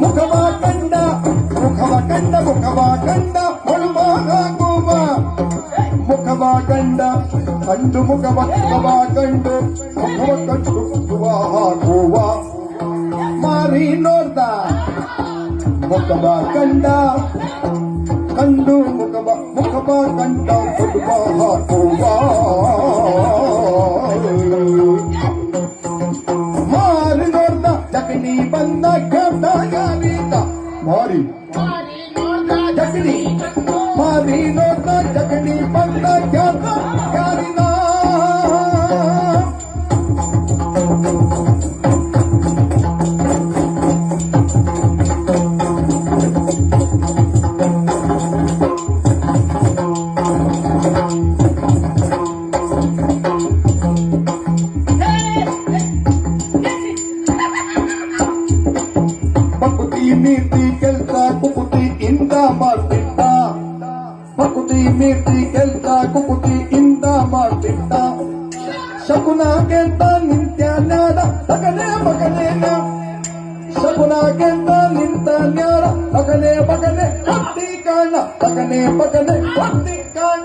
ಮುಖವ ಕಂಡ ಮುಖವ ಕಂಡ ಮುಖವ ಕಂಡ ಹೊಳುವಾಗುವ ಮುಖವ ಕಂಡ ಕಂಡು ಮುಖವ ಮುಖವ ಕಂಡು ಮುಖವ ಕಂಡು ಹಾಕುವ ಮಾರಿ ನೋಡ್ದ ಮುಖವ ಕಂಡ ಕಂಡು ಮುಖವ ಮುಖವ ಕಂಡ ಹೊಳುವ ಹಾಕುವ ಮಾರಿ ನೋಡ್ದ ಜಗನಿ ಬಂದ ಕೇಳ್ದ ಯಾರೀತ ಮಾರಿ ಜಗನಿ ಮಾರಿ ನೋಡ್ದ ಜಗನಿ ಬಂದ ಕೇಳ್ದ ಯಾರಿದ ಪಕುತಿ ನೀತಿ ಕೆಲ್ಸ ಕುಕುತಿ ಇಂದ ಮಾಡ್ತಿದ್ದ ಪಕುತಿ ನೀತಿ ಕೆಲ್ಸ ಕುಕುತಿ ಇಂದ ಮಾಡ್ತಿದ್ದ ಶಕುನಾಗೆಂತ ನಿಂತ್ಯಾನ್ಯಾಡ ತಗನೆ ಮಗನೇನ ಶಕುನಾಗೆಂತ ನಿಂತ ನ್ಯಾಡ ತಗನೆ ಮಗನೆ ಹೊತ್ತಿ ಕಾಣ ತಗನೆ ಮಗನೆ ಹೊತ್ತಿ ಕಾಣ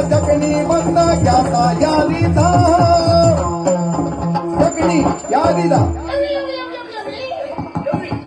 ಜಗನಿ ಬಂದ ಯಾರಿದ ಜಗನಿ ಯಾರಿದ